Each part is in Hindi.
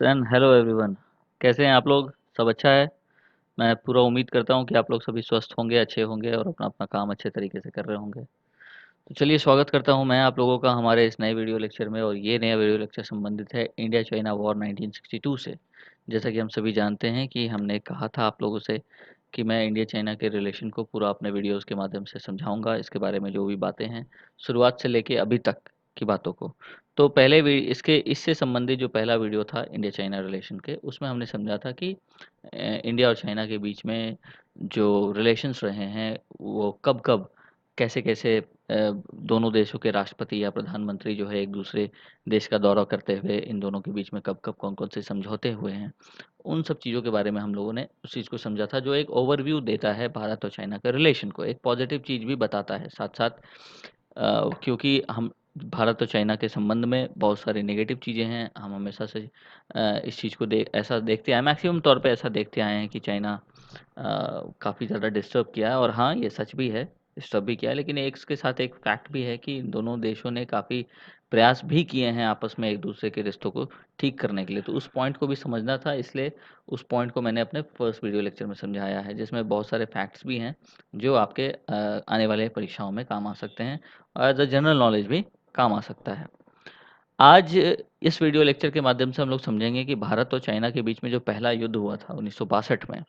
And hello everyone. कैसे हैं आप लोग? सब अच्छा है। मैं पूरा उम्मीद करता हूं कि आप लोग सभी स्वस्थ होंगे, अच्छे होंगे और अपना अपना काम अच्छे तरीके से कर रहे होंगे। तो चलिए, स्वागत करता हूं मैं आप लोगों का हमारे इस नए वीडियो लेक्चर में। और ये नया वीडियो लेक्चर संबंधित है इंडिया चाइना वॉर 1962 से। जैसा कि हम सभी जानते हैं कि हमने कहा था आप लोगों से कि मैं इंडिया चाइना के रिलेशन को पूरा अपने वीडियोस के माध्यम से समझाऊंगा, इसके बारे में जो भी बातें हैं शुरुआत से लेके अभी तक की बातों को। तो पहले भी इसके इससे संबंधित जो पहला वीडियो था इंडिया चाइना रिलेशन के, उसमें हमने समझा था कि इंडिया और चाइना के बीच में जो रिलेशंस रहे हैं वो कब कब कैसे कैसे दोनों देशों के राष्ट्रपति या प्रधानमंत्री जो है एक दूसरे देश का दौरा करते हुए इन दोनों के बीच में कब कब कौन कौन से समझौते हुए हैं। उन सब चीज़ों के बारे में हम लोगों ने उस चीज़ को समझा था, जो एक ओवरव्यू देता है भारत और चाइना के रिलेशन को, एक पॉजिटिव चीज़ भी बताता है साथ साथ। क्योंकि हम भारत और चाइना के संबंध में बहुत सारी नेगेटिव चीज़ें हैं। हम हमेशा से इस चीज़ को ऐसा देखते आए, मैक्सिमम तौर पे ऐसा देखते आए हैं कि चाइना काफ़ी ज़्यादा डिस्टर्ब किया है। और हाँ, ये सच भी है, डिस्टर्ब भी किया है, लेकिन एक इसके साथ एक फैक्ट भी है कि इन दोनों देशों ने काफ़ी प्रयास भी किए हैं आपस में एक दूसरे के रिश्तों को ठीक करने के लिए। तो उस पॉइंट को भी समझना था, इसलिए उस पॉइंट को मैंने अपने फर्स्ट वीडियो लेक्चर में समझाया है, जिसमें बहुत सारे फैक्ट्स भी हैं जो आपके आने वाले परीक्षाओं में काम आ सकते हैं और एज अ जनरल नॉलेज भी काम आ सकता है। आज इस वीडियो लेक्चर के माध्यम से हम लोग समझेंगे कि भारत और चाइना के बीच में जो पहला युद्ध हुआ था 1962 में,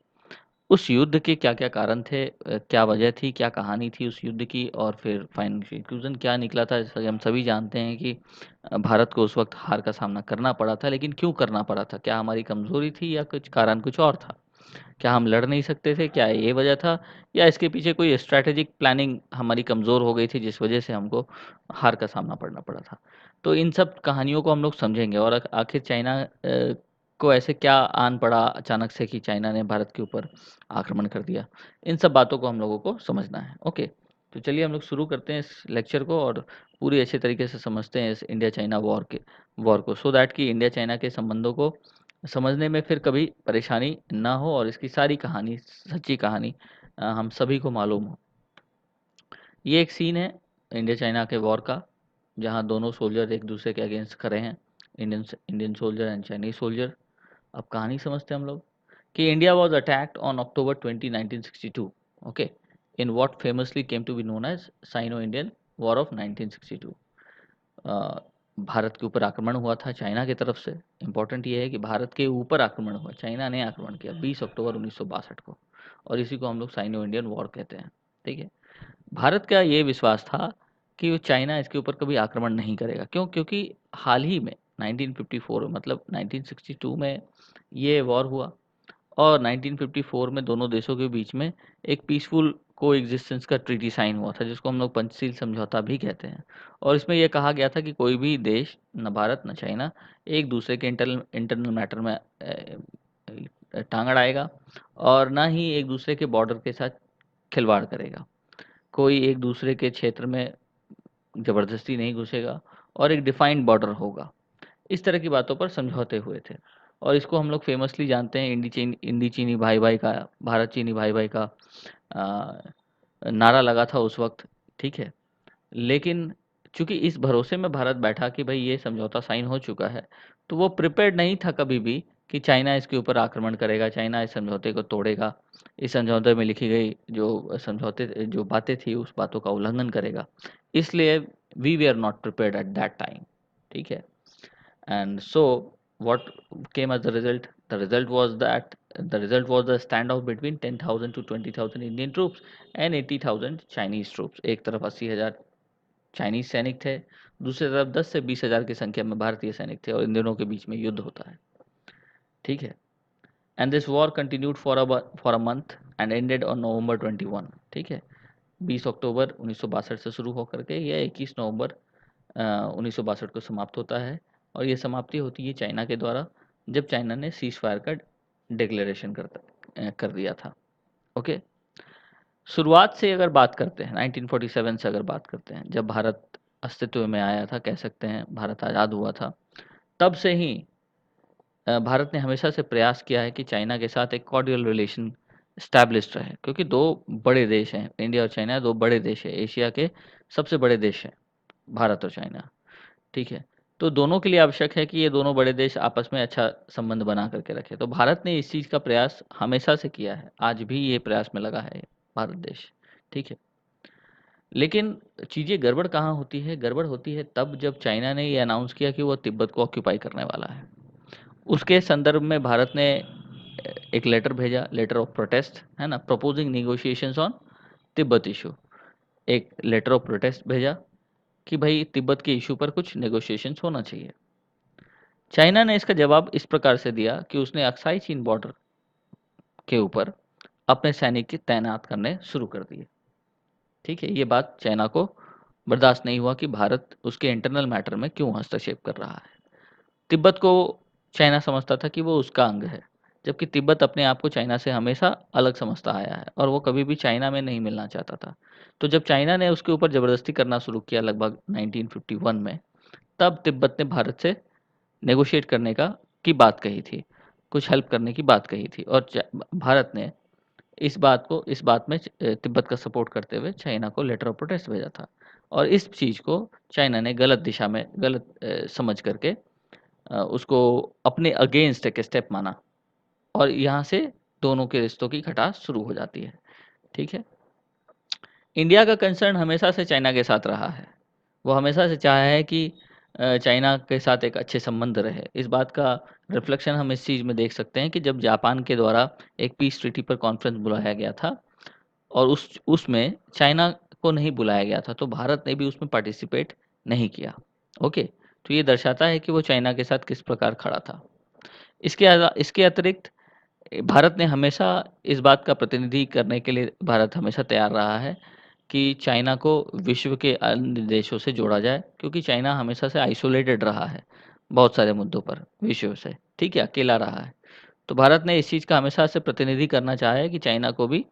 उस युद्ध के क्या-क्या कारण थे, क्या वजह थी, क्या कहानी थी उस युद्ध की, और फिर फाइनल कंक्लूज़न क्या निकला था। जैसा कि हम सभी जानते हैं कि भारत को उस वक़्त हार का सामना करना पड़ा था, लेकिन क्यों करना पड़ा था? क्या हमारी कमज़ोरी थी या कुछ कारण कुछ और था? क्या हम लड़ नहीं सकते थे? क्या ये वजह था? या इसके पीछे कोई स्ट्रैटेजिक प्लानिंग हमारी कमज़ोर हो गई थी, जिस वजह से हमको हार का सामना पड़ना पड़ा था? तो इन सब कहानियों को हम लोग समझेंगे, और आखिर चाइना को ऐसे क्या आन पड़ा अचानक से कि चाइना ने भारत के ऊपर आक्रमण कर दिया? इन सब बातों को हम लोगों को समझना है। ओके, तो चलिए हम लोग शुरू करते हैं इस लेक्चर को और पूरी अच्छे तरीके से समझते हैं इस इंडिया चाइना वॉर को, सो दैट कि इंडिया चाइना के संबंधों को समझने में फिर कभी परेशानी ना हो और इसकी सारी कहानी, सच्ची कहानी हम सभी को मालूम हो। ये एक सीन है इंडिया चाइना के वॉर का, जहाँ दोनों सोल्जर एक दूसरे के अगेंस्ट खड़े हैं, Indian Indian soldier and Chinese soldier. अब कहानी समझते हैं हम लोग कि India was attacked on October 20, 1962, okay, in what famously came to be known as Sino Indian war of 1962। Uh, Bharat के ऊपर आक्रमण हुआ था चाइना की तरफ से। इम्पोर्टेंट ये है कि भारत के ऊपर आक्रमण हुआ, चाइना ने आक्रमण किया 20 अक्टूबर 1962 को, और इसी को हम लोग साइनो इंडियन वॉर कहते हैं। ठीक है। भारत का ये विश्वास था कि वो चाइना इसके ऊपर कभी आक्रमण नहीं करेगा। क्यों? क्योंकि हाल ही में 1954 मतलब 1962 में ये वॉर हुआ, और 1954 में दोनों देशों के बीच में एक पीसफुल कोएग्जिस्टेंस का ट्रीटी साइन हुआ था, जिसको हम लोग पंचशील समझौता भी कहते हैं। और इसमें यह कहा गया था कि कोई भी देश, न भारत न चाइना, एक दूसरे के इंटरनल इंटरनल मैटर में टांग अड़ाएगा, और ना ही एक दूसरे के बॉर्डर के साथ खिलवाड़ करेगा। कोई एक दूसरे के क्षेत्र में ज़बरदस्ती नहीं घुसेगा, और एक डिफाइंड बॉर्डर होगा। इस तरह की बातों पर समझौते हुए थे, और इसको हम लोग फेमसली जानते हैं इंडी चीनी भाई-भाई का, भारत चीनी भाई-भाई का अ, नारा लगा था उस वक़्त, ठीक है? लेकिन चूँकि इस भरोसे में भारत बैठा कि भई ये समझौता साइन हो चुका है, तो वो प्रिपेयर्ड नहीं था कभी भी कि चाइना इसके ऊपर आक्रमण करेगा, चाइना इस समझौते को तोड़ेगा, इस समझौते में लिखी गई जो बातें थी, उस बातों का उल्लंघन करेगा। इसलिए we were not prepared at that time, ठीक है? And so what came as the result? The result was the standoff between 10,000 to 20,000 Indian troops and 80,000 Chinese troops. एक तरफ 80,000 चाइनीज सैनिक थे, दूसरी तरफ 10 से 20,000 की संख्या में भारतीय सैनिक थे, और इन दोनों के बीच में युद्ध होता है। ठीक है। And this war continued for a month and ended on November 21। ठीक है। 20 अक्टूबर 1962 से शुरू होकर के यह 21 नवंबर 1962 को समाप्त होता है, और ये समाप्ति होती है चाइना के द्वारा, जब चाइना ने सीज फायर का डिक्लेरेशन कर दिया था। ओके। शुरुआत से अगर बात करते हैं, 1947 से अगर बात करते हैं, जब भारत अस्तित्व में आया था, कह सकते हैं भारत आज़ाद हुआ था, तब से ही भारत ने हमेशा से प्रयास किया है कि चाइना के साथ एक कॉर्डियल रिलेशन एस्टैब्लिश्ड रहे, क्योंकि दो बड़े देश हैं, इंडिया और चाइना दो बड़े देश हैं, एशिया के सबसे बड़े देश हैं भारत और चाइना। ठीक है। तो दोनों के लिए आवश्यक है कि ये दोनों बड़े देश आपस में अच्छा संबंध बना करके रखें। तो भारत ने इस चीज़ का प्रयास हमेशा से किया है, आज भी ये प्रयास में लगा है भारत देश, ठीक है। लेकिन चीज़ें गड़बड़ कहाँ होती है? गड़बड़ होती है तब जब चाइना ने ये अनाउंस किया कि वो तिब्बत को ऑक्यूपाई करने वाला है। उसके संदर्भ में भारत ने एक लेटर भेजा, लेटर ऑफ प्रोटेस्ट, है ना? Proposing negotiations on Tibet issue. एक लेटर ऑफ प्रोटेस्ट भेजा कि भाई तिब्बत के इश्यू पर कुछ नेगोशिएशंस होना चाहिए। चाइना ने इसका जवाब इस प्रकार से दिया कि उसने अक्साई चीन बॉर्डर के ऊपर अपने सैनिक की तैनात करने शुरू कर दिए। ठीक है, ये बात चाइना को बर्दाश्त नहीं हुआ कि भारत उसके इंटरनल मैटर में क्यों हस्तक्षेप कर रहा है। तिब्बत को चाइना समझता था कि वो उसका अंग है, जबकि तिब्बत अपने आप को चाइना से हमेशा अलग समझता आया है और वो कभी भी चाइना में नहीं मिलना चाहता था। तो जब चाइना ने उसके ऊपर ज़बरदस्ती करना शुरू किया लगभग 1951 में, तब तिब्बत ने भारत से नेगोशिएट करने की बात कही थी, कुछ हेल्प करने की बात कही थी और भारत ने इस बात में तिब्बत का सपोर्ट करते हुए चाइना को लेटर ऑफ प्रोटेस्ट भेजा था और इस चीज़ को चाइना ने गलत दिशा में गलत समझ करके उसको अपने अगेंस्ट एक स्टेप माना और यहाँ से दोनों के रिश्तों की खटास शुरू हो जाती है, ठीक है। इंडिया का कंसर्न हमेशा से चाइना के साथ रहा है। वो हमेशा से चाहा है कि चाइना के साथ एक अच्छे संबंध रहे। इस बात का रिफ्लेक्शन हम इस चीज़ में देख सकते हैं कि जब जापान के द्वारा एक पीस ट्रीटी पर कॉन्फ्रेंस बुलाया गया था और उसमें चाइना को नहीं बुलाया गया था, तो भारत ने भी उसमें पार्टिसिपेट नहीं किया। ओके, तो ये दर्शाता है कि वो चाइना के साथ किस प्रकार खड़ा था। इसके अतिरिक्त भारत ने हमेशा इस बात का प्रतिनिधि करने के लिए भारत हमेशा तैयार रहा है कि चाइना को विश्व के अन्य देशों से जोड़ा जाए, क्योंकि चाइना हमेशा से आइसोलेटेड रहा है बहुत सारे मुद्दों पर विश्व से, ठीक है, अकेला रहा है। तो भारत ने इस चीज़ का हमेशा से प्रतिनिधि करना चाहा है कि चाइना को भी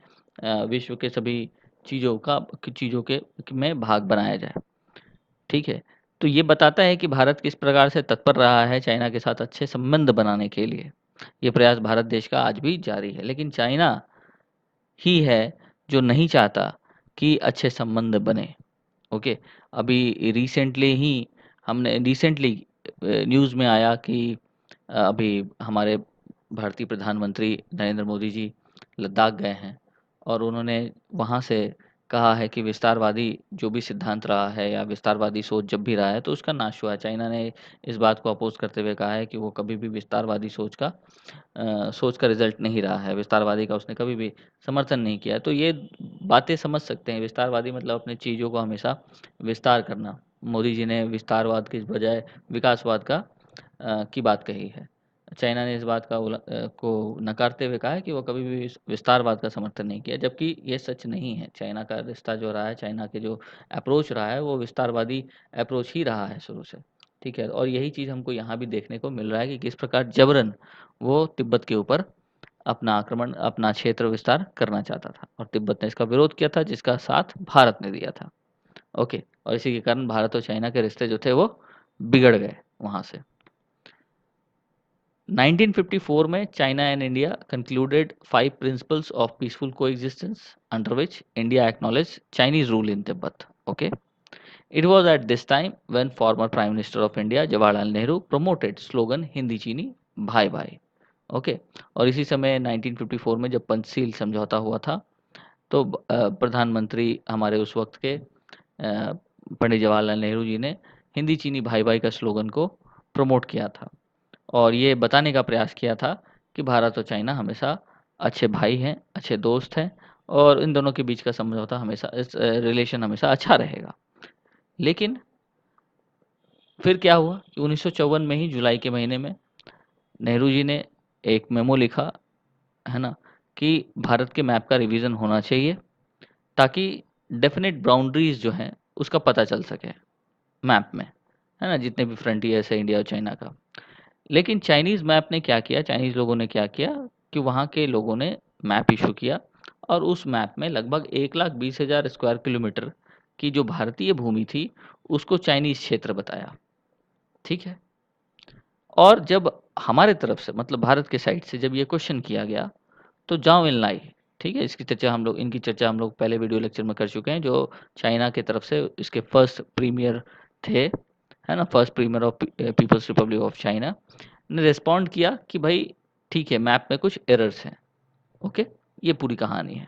विश्व के सभी चीज़ों के में भाग बनाया जाए, ठीक है। तो ये बताता है कि भारत किस प्रकार से तत्पर रहा है चाइना के साथ अच्छे संबंध बनाने के लिए। ये प्रयास भारत देश का आज भी जारी है, लेकिन चाइना ही है जो नहीं चाहता कि अच्छे संबंध बने। ओके, अभी रिसेंटली न्यूज़ में आया कि अभी हमारे भारतीय प्रधानमंत्री नरेंद्र मोदी जी लद्दाख गए हैं और उन्होंने वहाँ से कहा है कि विस्तारवादी जो भी सिद्धांत रहा है या विस्तारवादी सोच जब भी रहा है तो उसका नाश हुआ है। चाइना ने इस बात को अपोज करते हुए कहा है कि वो कभी भी विस्तारवादी सोच का रिजल्ट नहीं रहा है, विस्तारवादी का उसने कभी भी समर्थन नहीं किया। तो ये बातें समझ सकते हैं, विस्तारवादी मतलब अपने चीज़ों को हमेशा विस्तार करना। मोदी जी ने विस्तारवाद की बजाय विकासवाद की बात कही है। चाइना ने इस बात को नकारते हुए कहा है कि वो कभी भी विस्तारवाद का समर्थन नहीं किया, जबकि ये सच नहीं है। चाइना का रिश्ता जो रहा है, चाइना के जो अप्रोच रहा है, वो विस्तारवादी अप्रोच ही रहा है शुरू से, ठीक है। और यही चीज़ हमको यहाँ भी देखने को मिल रहा है कि किस प्रकार जबरन वो तिब्बत के ऊपर अपना क्षेत्र विस्तार करना चाहता था और तिब्बत ने इसका विरोध किया था, जिसका साथ भारत ने दिया था। ओके, और इसी के कारण भारत और चाइना के रिश्ते जो थे वो बिगड़ गए वहाँ से। 1954 में China and India concluded 5 principles of peaceful coexistence under which India acknowledged Chinese rule in Tibet. Okay. It was at this time when former Prime Minister of India Jawaharlal Nehru promoted slogan Hindi चीनी भाई भाई। ओके, और इसी समय 1954 में जब पंचशील समझौता हुआ था तो प्रधानमंत्री हमारे उस वक्त के पंडित जवाहरलाल नेहरू जी ने हिंदी चीनी भाई भाई का स्लोगन को प्रमोट किया था और ये बताने का प्रयास किया था कि भारत और चाइना हमेशा अच्छे भाई हैं, अच्छे दोस्त हैं और इन दोनों के बीच का समझौता हमेशा रिलेशन हमेशा अच्छा रहेगा। लेकिन फिर क्या हुआ कि 1954 में ही जुलाई के महीने में नेहरू जी ने एक मेमो लिखा, है ना, कि भारत के मैप का रिवीजन होना चाहिए ताकि डेफिनेट बाउंड्रीज जो हैं उसका पता चल सके मैप में, है ना, जितने भी फ्रंटियर्स है इंडिया और चाइना का। लेकिन चाइनीज़ मैप ने क्या किया, चाइनीज़ लोगों ने क्या किया कि वहाँ के लोगों ने मैप इशू किया और उस मैप में लगभग 1,20,000 स्क्वायर किलोमीटर की जो भारतीय भूमि थी उसको चाइनीज़ क्षेत्र बताया, ठीक है। और जब हमारे तरफ से मतलब भारत के साइड से जब ये क्वेश्चन किया गया तो जाओ इनलाई, ठीक है, इनकी चर्चा हम लोग पहले वीडियो लेक्चर में कर चुके हैं, जो चाइना की तरफ से इसके फर्स्ट प्रीमियर थे, है ना, first premier of People's Republic of China, ने रिस्पॉन्ड किया कि भाई ठीक है, मैप में कुछ एरर्स हैं। ओके, ये पूरी कहानी है।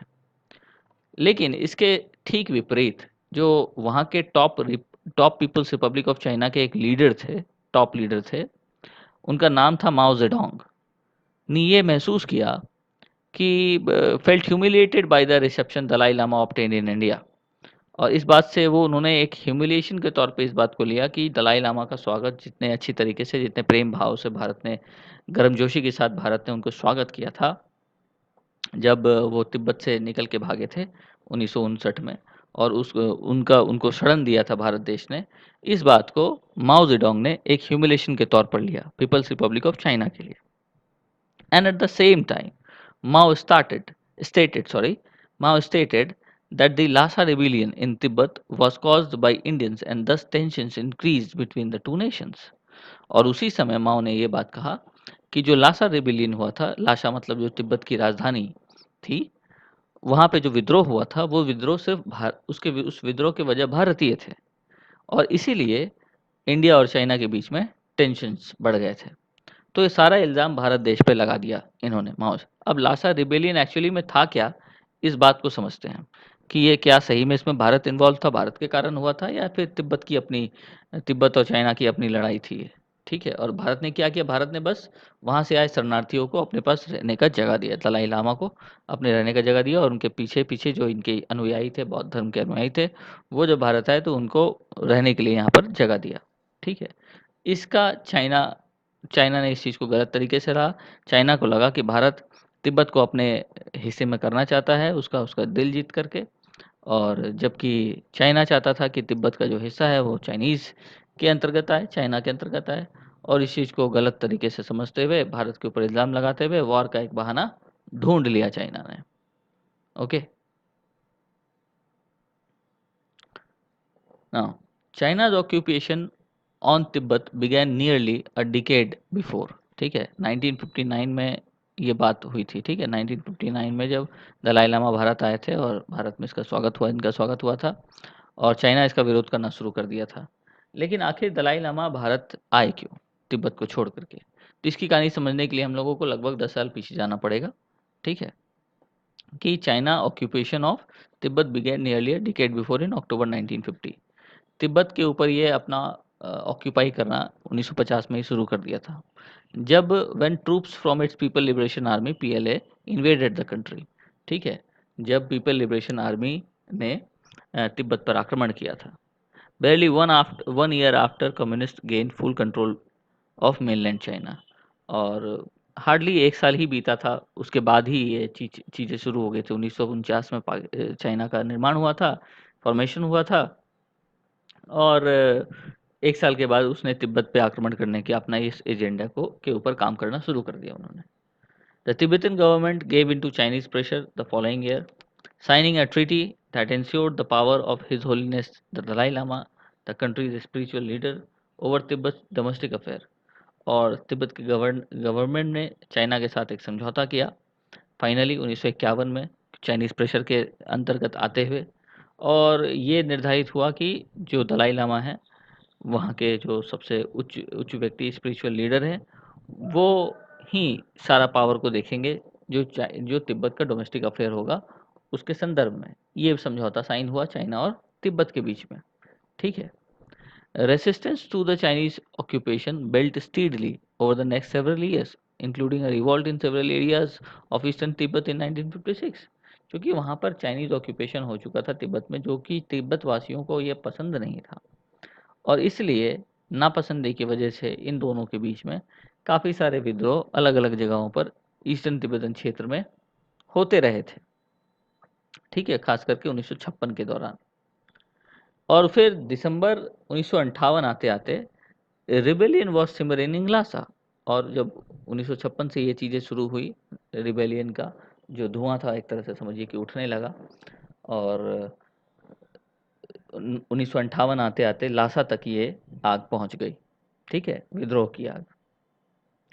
लेकिन इसके ठीक विपरीत जो वहाँ के top People's Republic of China के एक लीडर थे, टॉप लीडर थे, उनका नाम था माओ जेडोंग, ने ये महसूस किया कि felt humiliated by the reception Dalai Lama obtained in India. और इस बात से वो उन्होंने एक ह्यूमिलिएशन के तौर पे इस बात को लिया कि दलाई लामा का स्वागत जितने अच्छी तरीके से, जितने प्रेम भाव से भारत ने, गर्मजोशी के साथ भारत ने उनको स्वागत किया था जब वो तिब्बत से निकल के भागे थे 1959 में, और उनका उनको शरण दिया था भारत देश ने। इस बात को माओ जेडोंग ने एक ह्यूमिलेशन के तौर पर लिया पीपल्स रिपब्लिक ऑफ चाइना के लिए। And at the same time Mao stated that the Lhasa rebellion in Tibet was caused by Indians and thus tensions increased between the two nations। और उसी समय माओ ने ये बात कहा कि जो लासा रिबिलियन हुआ था, लासा मतलब जो तिब्बत की राजधानी थी, वहाँ पे जो विद्रोह हुआ था, वो विद्रोह सिर्फ उस विद्रोह के वजह भारतीय थे, और इसीलिए इंडिया और चाइना के बीच में टेंशन्स बढ़ गए थे। तो ये सारा इल्ज़ाम भारत देश पे लगा दिया इन्होंने, माओ। अब लासा रिबेलियन एक्चुअली में था क्या, इस बात को समझते हैं कि ये क्या सही में इसमें भारत इन्वॉल्व था, भारत के कारण हुआ था, या फिर तिब्बत और चाइना की अपनी लड़ाई थी ये, ठीक है। और भारत ने क्या किया, भारत ने बस वहाँ से आए शरणार्थियों को अपने पास रहने का जगह दिया, दलाई लामा को अपने रहने का जगह दिया, और उनके पीछे-पीछे जो इनके अनुयायी थे, बौद्ध धर्म के अनुयायी थे, वो जब भारत आए तो उनको रहने के लिए यहाँ पर जगह दिया, ठीक है। इसका चाइना ने इस चीज़ को गलत तरीके से रहा। चाइना को लगा कि भारत तिब्बत को अपने हिस्से में करना चाहता है, उसका उसका दिल जीत करके, और जबकि चाइना चाहता था कि तिब्बत का जो हिस्सा है वो चाइनीज़ के अंतर्गत आए, चाइना के अंतर्गत आए। और इस चीज़ को गलत तरीके से समझते हुए, भारत के ऊपर इल्ज़ाम लगाते हुए वॉर का एक बहाना ढूँढ लिया चाइना ने। Okay. Now China's occupation on Tibet began nearly a decade before, ठीक है। 1959 में ये बात हुई थी, ठीक है। 1959 में जब दलाई लामा भारत आए थे और भारत में इनका स्वागत हुआ था, और चाइना इसका विरोध करना शुरू कर दिया था। लेकिन आखिर दलाई लामा भारत आए क्यों, तिब्बत को छोड़ करके? तो इसकी कहानी समझने के लिए हम लोगों को लगभग 10 साल पीछे जाना पड़ेगा, ठीक है। कि China occupation of Tibet began nearly a decade before in October 1950। Tibet के ऊपर ये अपना ऑक्यूपाई करना 1950 में ही शुरू कर दिया था, जब when troops from its people liberation army PLA invaded the country, ठीक है। जब पीपल लिबरेशन आर्मी ने तिब्बत पर आक्रमण किया था। barely 1 year after communist gained full control of mainland China, और हार्डली 1 साल ही बीता था, उसके बाद ही ये चीज़ें शुरू हो गई थी। 1949 में चाइना का निर्माण हुआ था, फॉर्मेशन हुआ था, और 1 साल के बाद उसने तिब्बत पे आक्रमण करने के अपना इस एजेंडा को के ऊपर काम करना शुरू कर दिया उन्होंने। The Tibetan government gave into Chinese pressure the following year, signing a treaty that ensured the power of His Holiness the Dalai Lama, the country's spiritual leader, over Tibet's domestic affair। और तिब्बत के गवर्नमेंट ने चाइना के साथ एक समझौता किया फाइनली 1951 में, चाइनीज़ प्रेशर के अंतर्गत आते हुए। और ये निर्धारित हुआ कि जो दलाई लामा हैं, वहाँ के जो सबसे उच्च उच्च व्यक्ति, स्पिरिचुअल लीडर हैं, वो ही सारा पावर को देखेंगे, जो तिब्बत का डोमेस्टिक अफेयर होगा उसके संदर्भ में। ये समझौता साइन हुआ चाइना और तिब्बत के बीच में, ठीक है। Resistance to the Chinese occupation built steadily over the next several years, including a revolt in several areas of eastern Tibet in 1956। क्योंकि वहाँ पर चाइनीज़ ऑक्यूपेशन हो चुका था तिब्बत में, जो कि तिब्बत वासियों को ये पसंद नहीं था, और इसलिए नापसंदी की वजह से इन दोनों के बीच में काफ़ी सारे विद्रोह अलग-अलग जगहों पर ईस्टर्न तिब्बतन क्षेत्र में होते रहे थे, ठीक है, खास करके 1956 के दौरान। और फिर दिसंबर 1958 आते-आते रिबेलियन वॉज सिमरिंग इन लासा। और जब 1956 से ये चीज़ें शुरू हुई, रिबेलियन का जो धुआं था एक तरह से समझिए कि उठने लगा, और 1958 आते-आते लासा तक ये आग पहुंच गई, ठीक है, विद्रोह की आग।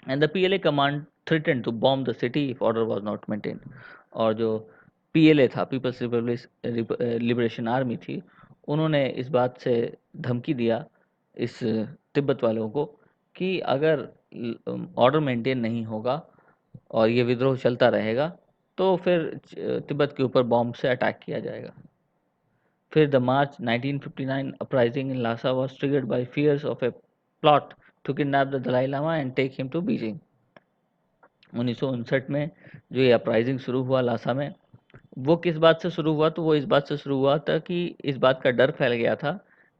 And the PLA command threaten to bomb the city if order was not maintain. और जो पीएलए था, पीपल्स लिबरेशन आर्मी थी, उन्होंने इस बात से धमकी दिया इस तिब्बत वालों को कि अगर ऑर्डर मेंटेन नहीं होगा और ये विद्रोह चलता रहेगा तो फिर तिब्बत के ऊपर बॉम्ब से अटैक किया जाएगा। फिर the March 1959 uprising in Lhasa was triggered by fears of a plot to kidnap the Dalai Lama and take him to Beijing. 1959 में जो ये अपराइजिंग शुरू हुआ लासा में, वो किस बात से शुरू हुआ? तो वो इस बात से शुरू हुआ था कि इस बात का डर फैल गया था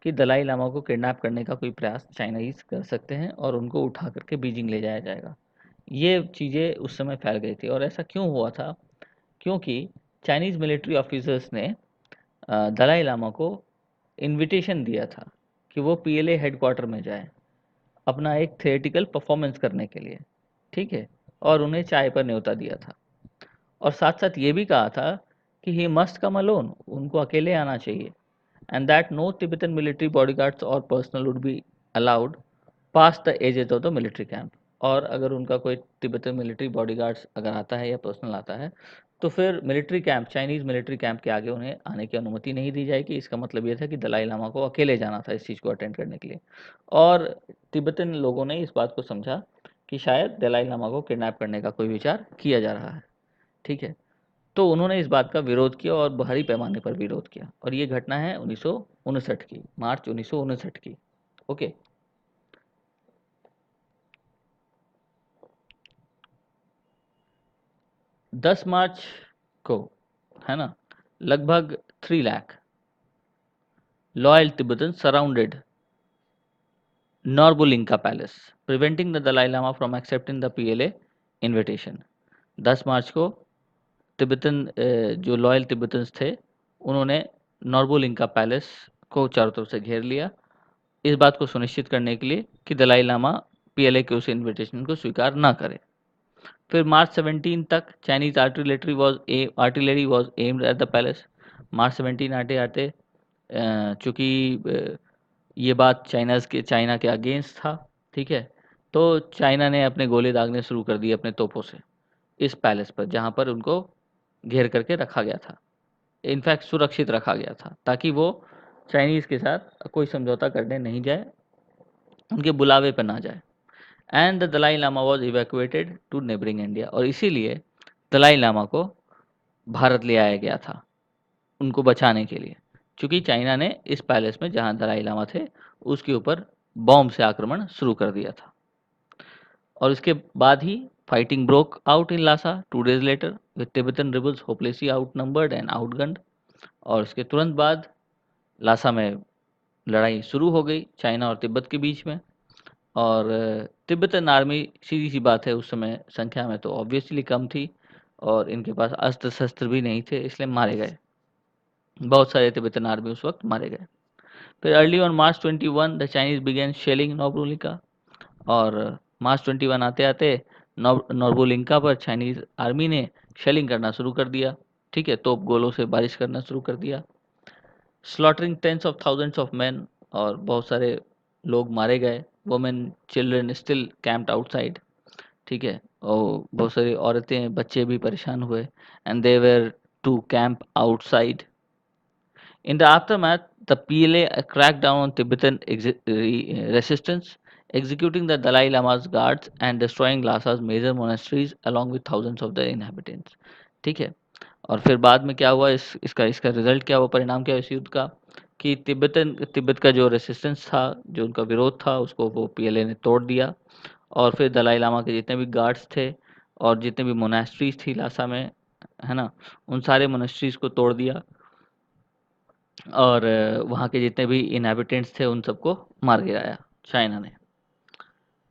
कि दलाई लामा को किडनैप करने का कोई प्रयास चाइनीज़ कर सकते हैं और उनको उठा करके बीजिंग ले जाया जाएगा। ये चीज़ें उस समय फैल गई थी। और ऐसा क्यों हुआ था? क्योंकि चाइनीज़ मिलिट्री ऑफिसर्स ने दलाई लामा को इनविटेशन दिया था कि वो पीएलए हेडक्वार्टर में जाएँ, अपना एक थिएटिकल परफॉर्मेंस करने के लिए, ठीक है? और उन्हें चाय पर न्योता दिया था। और साथ-साथ ये भी कहा था कि ही मस्ट कम अलोन, उनको अकेले आना चाहिए, and that no Tibetan military bodyguards और personnel would be allowed past the edges of the military camp. और अगर उनका कोई तिब्बतन मिलिट्री बॉडीगार्ड्स अगर आता है या पर्सनल आता है, तो फिर military camp, Chinese military camp के आगे उन्हें आने की अनुमति नहीं दी जाएगी। इसका मतलब ये था कि दलाई लामा को अकेले जाना था इस चीज़ को अटेंड करने के लिए। और तिब्बतन लोगों ने इस बात को समझा कि शायद दलाई लामा को किडनैप करने का कोई विचार किया जा रहा है, ठीक है? तो उन्होंने इस बात का विरोध किया और भारी पैमाने पर विरोध किया। और ये घटना है 1959 की, मार्च 1959 की। ओके। 10 मार्च को, है ना, लगभग 3 lakh loyal Tibetan surrounded Norbulingka palace, preventing the Dalai Lama from accepting the PLA invitation. 10 मार्च को तिब्बतन जो लॉयल तिब्बतन्स थे, उन्होंने नॉर्बोलिंका पैलेस को चारों तरफ से घेर लिया, इस बात को सुनिश्चित करने के लिए कि दलाई लामा पीएलए के उस इनविटेशन को स्वीकार ना करे। फिर मार्च 17 तक Chinese artillery was aimed at the palace. मार्च 17 आते आते चूंकि ये बात चाइना के अगेंस्ट था, ठीक है, तो चाइना ने अपने गोले दागने शुरू कर दिए अपने तोपों से इस पैलेस पर, जहाँ पर उनको घेर करके रखा गया था, इनफैक्ट सुरक्षित रखा गया था, ताकि वो चाइनीज़ के साथ कोई समझौता करने नहीं जाए, उनके बुलावे पर ना जाए। And the Dalai Lama was evacuated to neighbouring India, और इसीलिए दलाई लामा को भारत ले आया गया था उनको बचाने के लिए, क्योंकि चाइना ने इस पैलेस में जहाँ दलाई लामा थे उसके ऊपर बॉम्ब से आक्रमण शुरू कर दिया था। और इसके बाद ही fighting broke out in Lhasa 2 days later with Tibetan rebels hopelessly outnumbered and outgunned. और इसके तुरंत बाद लासा में लड़ाई शुरू हो गई चाइना और तिब्बत के बीच में। और तिब्बतन आर्मी, सीधी सी बात है, उस समय संख्या में तो ऑब्वियसली कम थी और इनके पास अस्त्र शस्त्र भी नहीं थे, इसलिए मारे गए, बहुत सारे तिब्बतन आर्मी उस वक्त मारे गए। फिर early on March 21 the Chinese began shelling Norbulingka. और मार्च 21 आते आते नोबुलिंका पर चाइनीज आर्मी ने शेलिंग करना शुरू कर दिया, ठीक है, तोप गोलों से बारिश करना शुरू कर दिया, slaughtering tens of thousands of man, और बहुत सारे लोग मारे गए, women children still camped outside, ठीक है, और बहुत सारी औरतें बच्चे भी परेशान हुए, and they were to camp outside. In the aftermath, the PLA cracked down on Tibetan resistance, executing the Dalai Lama's guards and destroying Lhasa's major monasteries along with thousands of their inhabitants. ठीक है। और फिर बाद में क्या हुआ, इसका रिजल्ट क्या हुआ, परिणाम क्या हुआ इस युद्ध का, कि तिब्बत का जो रेसिस्टेंस था, जो उनका विरोध था, उसको वो पीएलए ने तोड़ दिया। और फिर दलाई लामा के जितने भी गार्ड्स थे और जितने भी मोनास्ट्रीज थी लासा में, है ना, उन सारे मोनास्ट्रीज को तोड़ दिया और वहाँ के जितने भी इनहैबिटेंट्स थे उन सबको मार गिराया चाइना ने।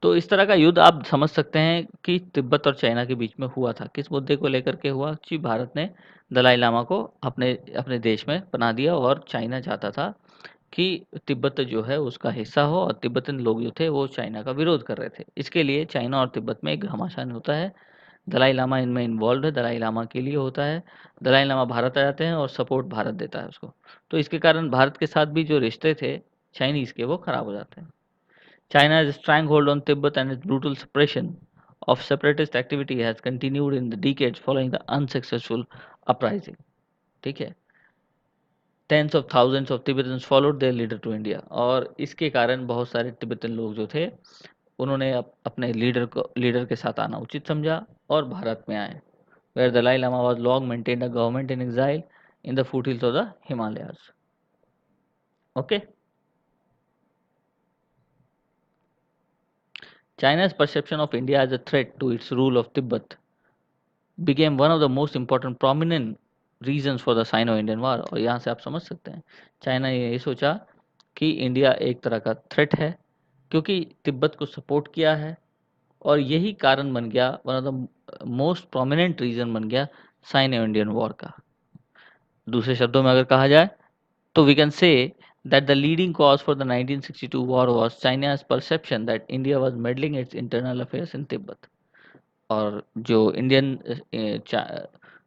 तो इस तरह का युद्ध आप समझ सकते हैं कि तिब्बत और चाइना के बीच में हुआ था। किस मुद्दे को लेकर के हुआ? कि भारत ने दलाई लामा को अपने अपने देश में बना दिया और चाइना चाहता था कि तिब्बत जो है उसका हिस्सा हो, और तिब्बतन लोग जो थे वो चाइना का विरोध कर रहे थे। इसके लिए चाइना और तिब्बत में एक घमासान होता है, दलाई लामा इनमें इन्वॉल्व है, दलाई लामा के लिए होता है, दलाई लामा भारत आ जाते हैं और सपोर्ट भारत देता है उसको। तो इसके कारण भारत के साथ भी जो रिश्ते थे चाइनीज़ के, वो ख़राब हो जाते हैं। China's stranglehold on Tibet and its brutal suppression of separatist activity has continued in the decades following the unsuccessful uprising. ठीक है। Tens of thousands of Tibetans followed their leader to India, और इसके कारण बहुत सारे तिब्बतन लोग जो थे उन्होंने अपने लीडर के साथ आना उचित समझा और भारत में आए, where Dalai Lama was long maintained a government in exile in the foothills of the Himalayas. Okay. China's perception of India as a threat to its rule of Tibet became one of the most important prominent reasons for the Sino-Indian War। और यहाँ से आप समझ सकते हैं चाइना ने ये सोचा कि इंडिया एक तरह का थ्रेट है क्योंकि तिब्बत को सपोर्ट किया है, और यही कारण बन गया, one of the most prominent reason बन गया साइनो इंडियन वॉर का। दूसरे शब्दों में अगर कहा जाए तो we can say that the leading cause for the 1962 war was China's perception that India was meddling its internal affairs in Tibet। और जो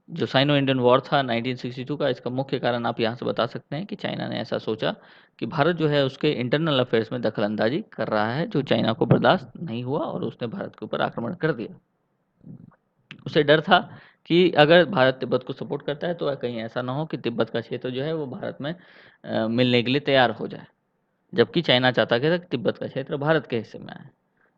जो साइनो इंडियन वॉर था 1962 का, इसका मुख्य कारण आप यहाँ से बता सकते हैं कि चाइना ने ऐसा सोचा कि भारत जो है उसके इंटरनल अफेयर्स में दखल-अंदाज़ी कर रहा है, जो चाइना को बर्दाश्त नहीं हुआ और उसने भारत के ऊपर आक्रमण कर दिया। उसे डर था कि अगर भारत तिब्बत को सपोर्ट करता है तो कहीं ऐसा ना हो कि तिब्बत का क्षेत्र जो है वो भारत में मिलने के लिए तैयार हो जाए, जबकि चाइना चाहता था कि तिब्बत का क्षेत्र भारत के हिस्से में आए।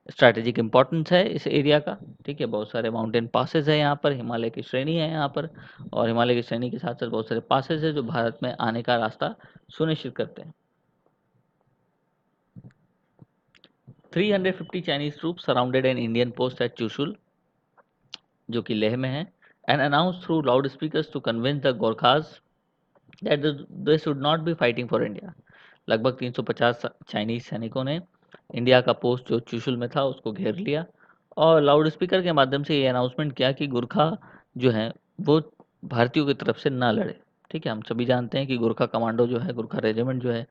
स्ट्रैटेजिक इम्पोर्टेंस है इस एरिया का, ठीक है, बहुत सारे माउंटेन पासेस है यहाँ पर, हिमालय की श्रेणी है यहाँ पर, और हिमालय की श्रेणी के साथ साथ बहुत सारे पासेस है जो भारत में आने का रास्ता सुनिश्चित करते हैं। 350 Chinese troop surrounded an Indian post at Chushul, जो कि लेह में है, and announce through loud speakers to convince the Gorkhas that they should not be fighting for India. लगभग 350 चाइनीज सैनिकों ने इंडिया का पोस्ट जो चुशुल में था उसको घेर लिया और लाउड स्पीकर के माध्यम से ये अनाउंसमेंट किया कि गुरखा जो है वो भारतीयों की तरफ से ना लड़े। ठीक है, हम सभी जानते हैं कि गुरखा कमांडो जो है, गुरखा रेजिमेंट जो है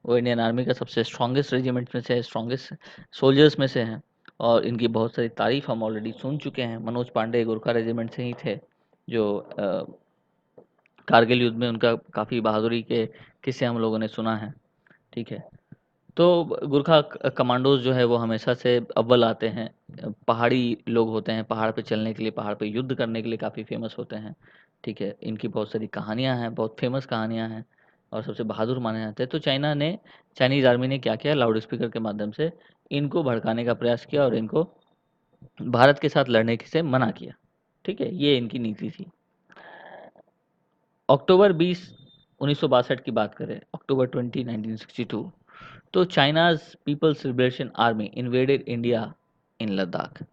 वो इंडियन आर्मी का सबसे स्ट्रॉन्गेस्ट रेजिमेंट में से है, स्ट्रॉन्गेस्ट सोल्जर्स में से हैं, और इनकी बहुत सारी तारीफ हम ऑलरेडी सुन चुके हैं। मनोज पांडे गुरखा रेजिमेंट से ही थे, जो कारगिल युद्ध में उनका काफ़ी बहादुरी के किस्से हम लोगों ने सुना है। ठीक है, तो गुरखा कमांडोज जो है वो हमेशा से अव्वल आते हैं। पहाड़ी लोग होते हैं, पहाड़ पे चलने के लिए, पहाड़ पे युद्ध करने के लिए काफ़ी फेमस होते हैं। ठीक है, इनकी बहुत सारी कहानियाँ हैं, बहुत फेमस कहानियाँ हैं, और सबसे बहादुर माने जाते हैं। तो चाइनीज़ आर्मी ने क्या किया, लाउड स्पीकर के माध्यम से इनको भड़काने का प्रयास किया और इनको भारत के साथ लड़ने से मना किया। ठीक है, ये इनकी नीति थी। अक्टूबर 20 1962 की बात करें, अक्टूबर 20 1962, तो China's People's Liberation Army invaded India in Ladakh.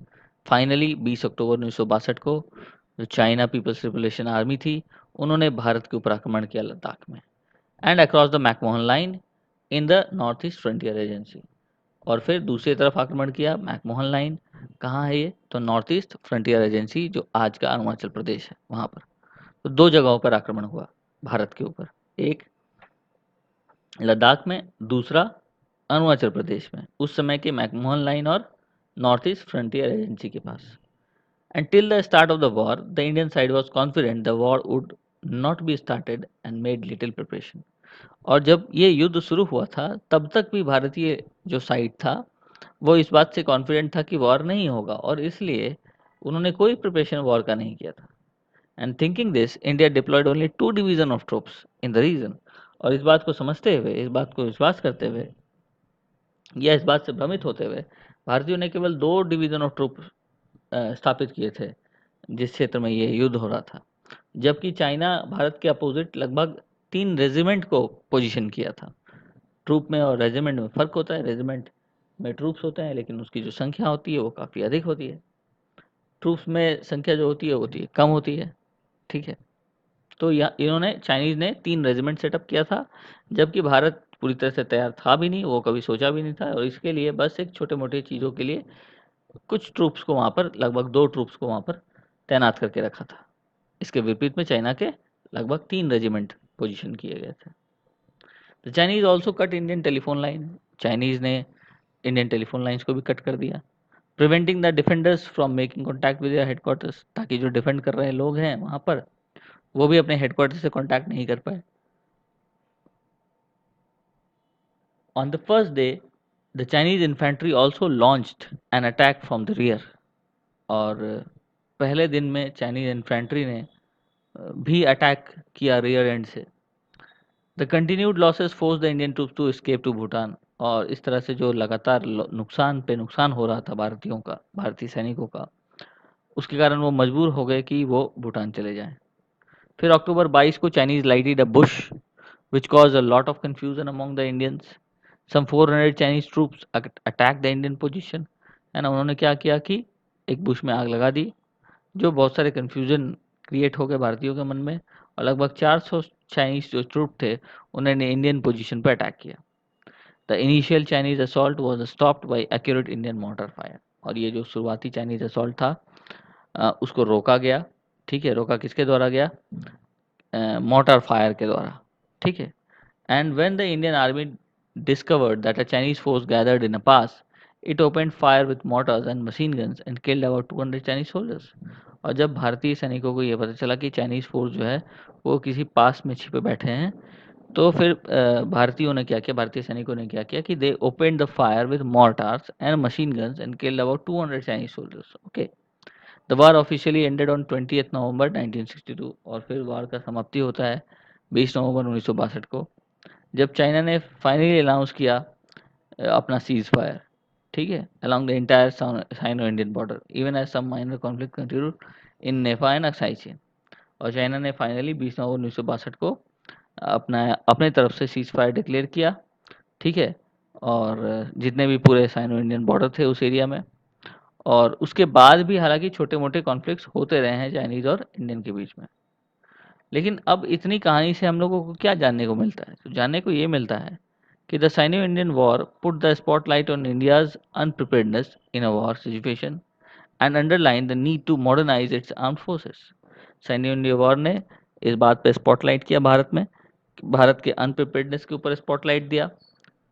Finally 20 October 1962 को जो चाइना पीपल्स लिबरेशन आर्मी थी उन्होंने भारत के ऊपर आक्रमण किया लद्दाख में, and across the McMahon line in the north east frontier agency. और फिर दूसरी तरफ आक्रमण किया मैकमोहन लाइन, कहाँ है ये, तो नॉर्थ ईस्ट फ्रंटियर एजेंसी जो आज का अरुणाचल प्रदेश है वहाँ पर। तो दो जगहों पर आक्रमण हुआ भारत के ऊपर, एक लद्दाख में, दूसरा अरुणाचल प्रदेश में, उस समय के मैकमोहन लाइन और नॉर्थ ईस्ट फ्रंटियर एजेंसी के पास। Until the start of the war, the Indian side was confident the war would not be started and made little preparation। और जब ये युद्ध शुरू हुआ था तब तक भी भारतीय जो साइड था वो इस बात से कॉन्फिडेंट था कि वॉर नहीं होगा, और इसलिए उन्होंने कोई प्रिपरेशन वॉर का नहीं किया था। And thinking this, India deployed only 2 division of troops in the region. और इस बात को समझते हुए, इस बात को विश्वास करते हुए, या इस बात से भ्रमित होते हुए, भारतीयों ने केवल 2 डिवीजन ऑफ ट्रूप स्थापित किए थे जिस क्षेत्र में ये युद्ध हो रहा था, जबकि चाइना भारत के अपोजिट लगभग 3 रेजिमेंट को पोजीशन किया था। ट्रूप में और रेजिमेंट में फ़र्क होता है, रेजिमेंट में ट्रूप्स होते हैं लेकिन उसकी जो संख्या होती है वो काफ़ी अधिक होती है, ट्रूप्स में संख्या जो होती है कम होती है। ठीक है, तो इन्होंने, चाइनीज़ ने 3 रेजिमेंट सेटअप किया था, जबकि भारत पूरी तरह से तैयार था भी नहीं, वो कभी सोचा भी नहीं था, और इसके लिए बस एक छोटे-मोटे चीज़ों के लिए कुछ ट्रूप्स को वहाँ पर, लगभग 2 ट्रूप्स को वहाँ पर तैनात करके रखा था। इसके विपरीत में चाइना के लगभग 3 रेजिमेंट पोजीशन किए गए थे। The Chinese also cut Indian telephone line. Chinese ने इंडियन टेलीफोन लाइन्स को भी कट कर दिया, preventing the defenders from making contact with their headquarters, ताकि जो डिफेंड कर रहे लोग हैं वहाँ पर वो भी अपने हेडक्वार्टर से कॉन्टैक्ट नहीं कर पाए। On the first day the Chinese infantry also launched an attack from the rear. और पहले दिन में चाइनीज इन्फेंट्री ने भी अटैक किया रियर एंड से। The continued losses force the Indian troops to escape to Bhutan. और इस तरह से जो लगातार नुकसान पे नुकसान हो रहा था भारतीयों का, भारतीय सैनिकों का, उसके कारण वो मजबूर हो गए कि वो भूटान चले जाएं। फिर अक्टूबर 22 को Chinese lighted a bush which caused a lot of confusion among the Indians. Some 400 Chinese troops attacked the Indian position, and उन्होंने क्या किया कि एक बुश में आग लगा दी, जो बहुत सारे कन्फ्यूजन क्रिएट हो गए भारतीयों के मन में, और लगभग 400 चाइनीज जो ट्रूप थे उन्होंने इंडियन पोजीशन पर अटैक किया। The initial Chinese assault was stopped bye accurate Indian mortar fire. और ये जो शुरुआती चाइनीज असॉल्ट था उसको रोका गया। ठीक है, रोका किसके द्वारा गया? मोर्टार फायर के द्वारा। ठीक है। And when the Indian army discovered that a Chinese force gathered in a pass, it opened fire with mortars and machine guns and killed about 200 Chinese soldiers. और जब भारतीय सैनिकों को ये पता चला कि चाइनीज फोर्स जो है वो किसी पास में छिपे बैठे हैं, तो फिर भारतीयों ने क्या किया, भारतीय सैनिकों ने क्या किया कि they opened the fire with mortars and machine guns and killed about 200 Chinese soldiers. Okay. The war officially ended on 20th November 1962। और फिर वार का समाप्ति होता है 20 नवंबर 1962 को, जब चाइना ने फाइनली अनाउंस किया अपना सीज फायर। ठीक है, along the entire Sino Indian border even as some minor conflict continued in Nepal and Aksai Chin. और चाइना ने फाइनली 20 नवंबर 1962 को अपने तरफ से सीज फायर डिक्लेयर किया। ठीक है, और जितने भी पूरे साइनो इंडियन बॉर्डर थे उस एरिया में, और उसके बाद भी हालांकि छोटे मोटे कॉन्फ्लिक्ट्स होते रहे हैं चाइनीज और इंडियन के बीच में। लेकिन अब इतनी कहानी से हम लोगों को क्या जानने को मिलता है? तो जानने को ये मिलता है कि the Sino Indian war put the spotlight on India's unpreparedness in a war situation and underline the need to modernise its armed forces. Sino Indian war ने इस बात पे स्पॉटलाइट किया भारत में, भारत के अनप्रिपेयर्डनेस के ऊपर स्पॉटलाइट दिया।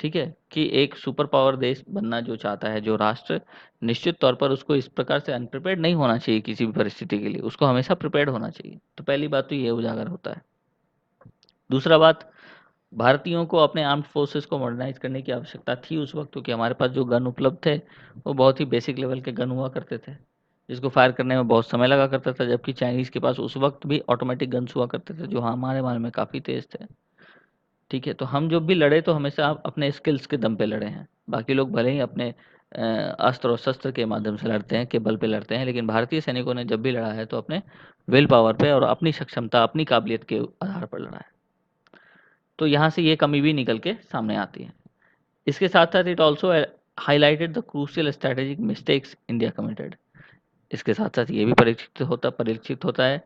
ठीक है, कि एक सुपर पावर देश बनना जो चाहता है जो राष्ट्र, निश्चित तौर पर उसको इस प्रकार से अनप्रिपेयर्ड नहीं होना चाहिए किसी भी परिस्थिति के लिए, उसको हमेशा प्रिपेयर्ड होना चाहिए। तो पहली बात तो ये उजागर होता है। दूसरा बात, भारतीयों को अपने आर्म्ड फोर्सेस को मॉडर्नाइज करने की आवश्यकता थी उस वक्त, क्योंकि हमारे पास जो गन उपलब्ध थे वो बहुत ही बेसिक लेवल के गन हुआ करते थे, जिसको फायर करने में बहुत समय लगा करता था, जबकि चाइनीज़ के पास उस वक्त भी ऑटोमेटिक गन्स हुआ करते थे जो हमारे मामले में काफ़ी तेज़ थे। ठीक है, तो हम जब भी लड़े तो हमेशा अपने स्किल्स के दम पे लड़े हैं। बाकी लोग भले ही अपने अस्त्र और शस्त्र के माध्यम से लड़ते हैं, के बल पे लड़ते हैं, लेकिन भारतीय सैनिकों ने जब भी लड़ा है तो अपने विल पावर पे और अपनी सक्षमता, अपनी काबिलियत के आधार पर लड़ा है। तो यहाँ से ये कमी भी निकल के सामने आती है। इसके साथ-साथ it also highlighted the crucial strategic mistakes India committed. इसके साथ-साथ ये भी परीक्षित होता है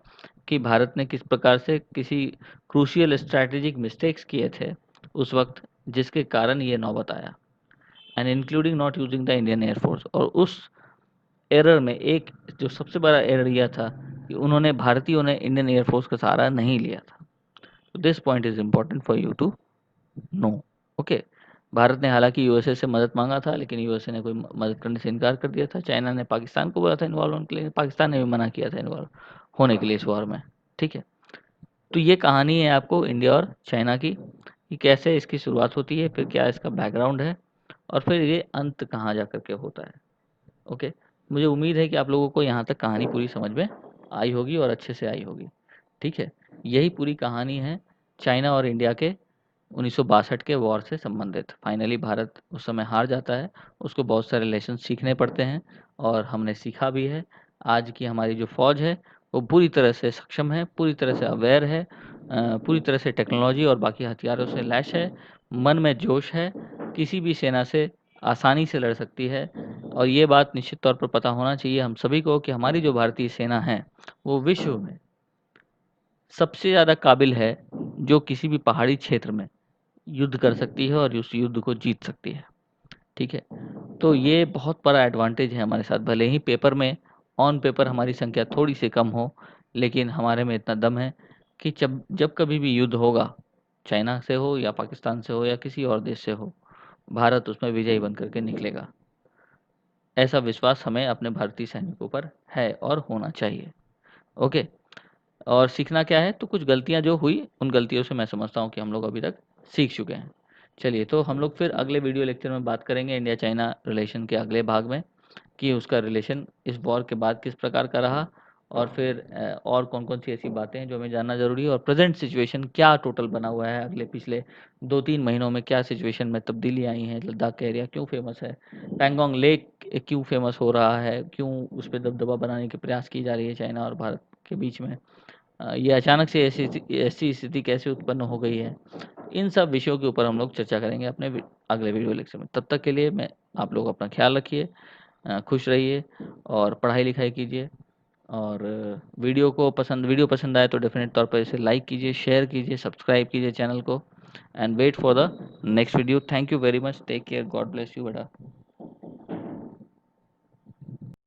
कि भारत ने किस प्रकार से किसी क्रूशियल स्ट्रैटेजिक मिस्टेक्स किए थे उस वक़्त, जिसके कारण ये नौबत आया, and including not using the Indian air force. और उस एरर में एक जो सबसे बड़ा एरर यह था कि उन्होंने, भारतीयों ने इंडियन एयर फोर्स का सहारा नहीं लिया था। This point is important for you to know. Okay. भारत ने हालांकि यूएसए से मदद मांगा था, लेकिन यूएसए ने कोई मदद करने से इनकार कर दिया था। चाइना ने पाकिस्तान को बोला था इन्वॉल्व होने के लिए, पाकिस्तान ने भी मना किया था इन्वॉल्व होने के लिए इस वॉर में। ठीक है, तो ये कहानी है आपको इंडिया और चाइना की, कि कैसे इसकी शुरुआत होती है, फिर क्या इसका बैकग्राउंड है, और फिर ये अंत कहाँ जा करके होता है। ओके, मुझे उम्मीद है कि आप लोगों को यहाँ तक कहानी पूरी समझ में आई होगी और अच्छे से आई होगी। ठीक है, यही पूरी कहानी है चाइना और इंडिया के 1962 के वॉर से संबंधित। फाइनली भारत उस समय हार जाता है, उसको बहुत सारे लेसन सीखने पड़ते हैं, और हमने सीखा भी है। आज की हमारी जो फ़ौज है वो पूरी तरह से सक्षम है, पूरी तरह से अवेयर है, पूरी तरह से टेक्नोलॉजी और बाकी हथियारों से लैस है, मन में जोश है, किसी भी सेना से आसानी से लड़ सकती है। और ये बात निश्चित तौर पर पता होना चाहिए हम सभी को कि हमारी जो भारतीय सेना है वो विश्व में सबसे ज़्यादा काबिल है, जो किसी भी पहाड़ी क्षेत्र में युद्ध कर सकती है और उस युद्ध को जीत सकती है। ठीक है, तो ये बहुत बड़ा एडवांटेज है हमारे साथ। भले ही पेपर में, ऑन पेपर हमारी संख्या थोड़ी सी कम हो, लेकिन हमारे में इतना दम है कि जब जब कभी भी युद्ध होगा, चाइना से हो या पाकिस्तान से हो या किसी और देश से हो, भारत उसमें विजयी बन करके निकलेगा। ऐसा विश्वास हमें अपने भारतीय सैनिकों पर है और होना चाहिए। ओके। और सीखना क्या है? तो कुछ गलतियाँ जो हुई, उन गलतियों से मैं समझता हूँ कि हम लोग अभी तक सीख चुके हैं। चलिए, तो हम लोग फिर अगले वीडियो लेक्चर में बात करेंगे इंडिया चाइना रिलेशन के अगले भाग में, कि उसका रिलेशन इस वॉर के बाद किस प्रकार का रहा, और फिर और कौन-कौन सी ऐसी बातें हैं जो हमें जानना ज़रूरी है और प्रेज़ेंट सिचुएशन क्या टोटल बना हुआ है अगले पिछले 2-3 महीनों में क्या सिचुएशन में तब्दीली आई है, लद्दाख का एरिया क्यों फ़ेमस है, पैंगोंग लेक क्यों फ़ेमस हो रहा है, क्यों उस पे दबदबा बनाने के प्रयास की जा रही है चाइना और भारत के बीच में। ये अचानक से ऐसी स्थिति कैसे उत्पन्न हो गई है, इन सब विषयों के ऊपर हम लोग चर्चा करेंगे अपने अगले वीडियो लेक्चर में। तब तक के लिए मैं आप लोग अपना ख्याल रखिए, खुश रहिए और पढ़ाई-लिखाई कीजिए और वीडियो पसंद आए तो डेफ़िनेट तौर पर इसे लाइक कीजिए, शेयर कीजिए, सब्सक्राइब कीजिए चैनल को and wait for the next video. Thank you very much, take care, God bless you बेटा।